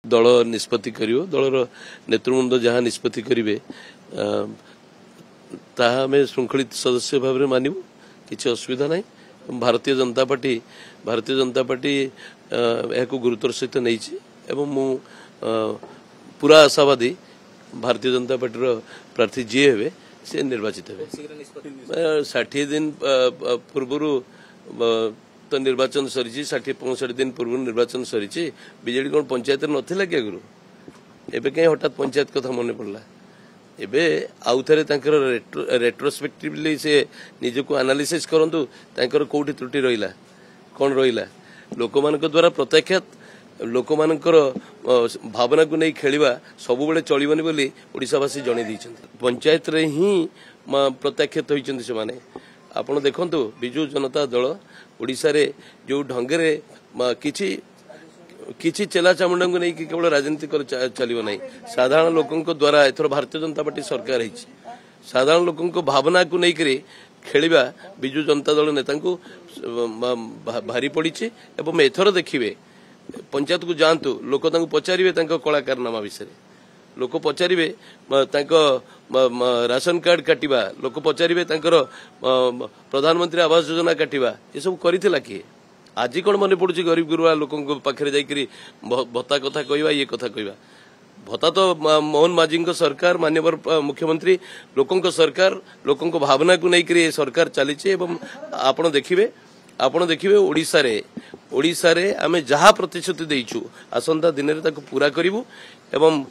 दल निष्पत्ति करियो दलर नेतृवृंद जहाँ निष्पत्ति करिवे ताहा आमे श्रृंखलित सदस्य भाव में मानिबु किछि असुविधा नाही। भारतीय जनता पार्टी यह गुरुतर सहित नहीं एवं मु पूरा आशावादी भारतीय जनता पार्टी प्रार्थी जी हे से निर्वाचित हे 60 दिन पूर्व तो निर्वाचन सरी 60-65 दिन पूर्व निर्वाचन सरी बीजेडी कौन पंचायत नाला कि आगु एवं कहीं हठात पंचायत कथा मन पड़ा एबे आउ थे रेट्रोस्पेक्टिवली से निजको एनालिसिस करंतु तांकर कोठी त्रुटि रहिला कौन रहिला लोक मान द्वारा प्रत्याख्यात लोक मानकर भावना को नहीं खेलिबा सब बेले चलिबनी बोली ओडिशावासी जणे दैछन्ति पंचायत रे ही प्रत्याख्यात होइछन्ति से माने आपण देखंतु बिजू जनता दल ओडिशा रे जो ढंगरे किछि चेला चामुंडा को नहीं केवल राजनीति चलिबो नहीं साधारण लोकंक द्वारा एथर भारतीय जनता पार्टी सरकार है साधारण लोकंक भावना को नहीं करी खेलिबा बिजू जनता दल नेता को भारी पड़ी एवं एथर देखिए पंचायत को जातु लोक पचारे कलाकारनामा विषय लोक पचारे राशन कार्ड काटिबा लोक पचारे प्रधानमंत्री आवास योजना काटिबा ये सब करिथिला किए आज कौन मन पड़ुछि गरीब गुरुआ लोक पाखे जाकरी भत्ता कथा कहवा ये कथा कहवा भत्ता तो मोहन माझी सरकार माननीय मुख्यमंत्री लोकों सरकार लोकों भावना को लेकर सरकार चली आपण देखिए ओडिशा रे आमे जहाँ प्रतिश्रुति देइछु आसंता दिन रे ताको पूरा करिवु एवं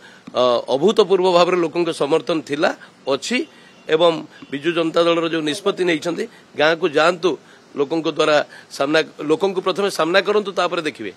अभूतपूर्व भाव में लोकों समर्थन थिला अछि एवं बिजू जनता दल जो निष्पत्ति नहीं गाँ को जातु लोकों द्वारा सामना लोकों प्रथम सामना करंतु तापर देखिए।